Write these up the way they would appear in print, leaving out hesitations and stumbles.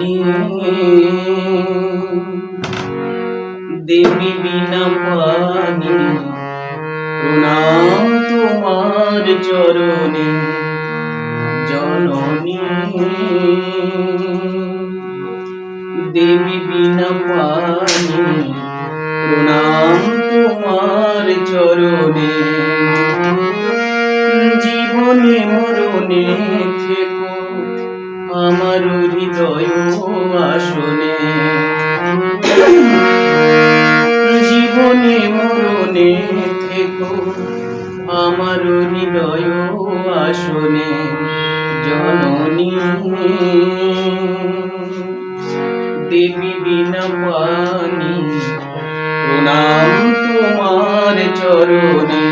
জননী দেবী বিনা পানি প্রণাম তোমার চরণে জননী দেবী বিনা পানি প্রণাম তোমার চরণে জীবনে মরণে থেকো আমার হৃদয় আসনে জীবনে মরণে থেকো আমার হৃদয় আসনে জননী দেবী বিনা পানি প্রণাম তোমার চরণে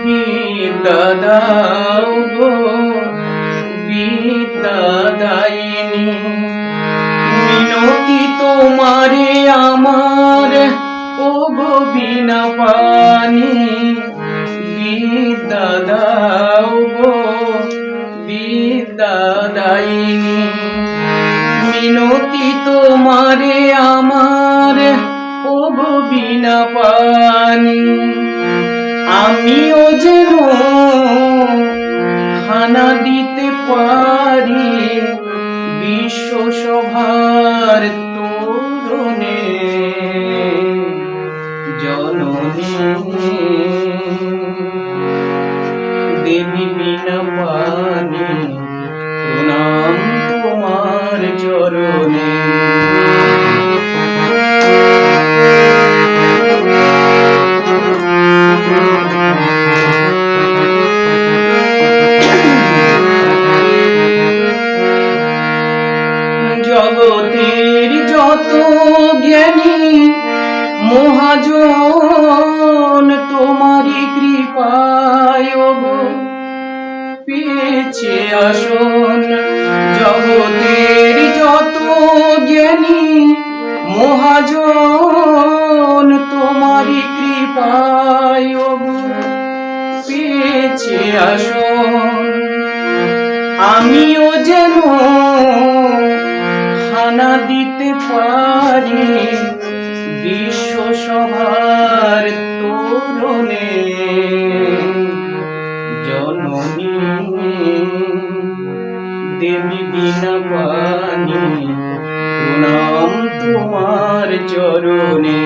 বিদ্যা দাও গো বিদ্যা দায়িনী মিনতি তোমারে আমার ও গো বিনা পানি বিদ্যা দাও গো বিদ্যা দায়িনী মিনতি তোমারে আমার ও গো বিনা পানি আমিও যেন খানা দিতে পারি বিশ্ব সভার তোরণে জননী দেবী বিনা পানি প্রণাম তোমার চরণে জগতের যত জ্ঞানী মহাজন তোমারি কৃপায় গো পেয়েছে আসন জগতের যত জ্ঞানী মহাজন তোমারি কৃপায় গো পেয়েছে আসন আমিও যেন খানা দিতে পারি বিশ্ব সভার তোরণে জননী দেবী বিনা পানি প্রণাম তোমার চরণে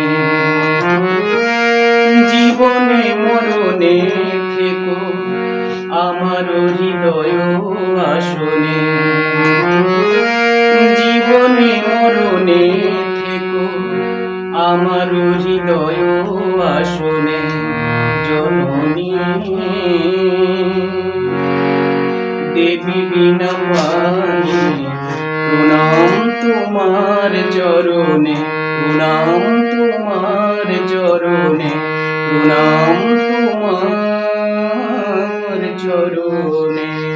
জীবনে মরণে থেকো আমার হৃদয় আসনে জীবনে মরণে থেকো আমার হৃদয় আসনে জননী দেবী বিনা পানি প্রণাম তোমার চরণে প্রণাম তোমার চরণে প্রণাম তোমার চরণে।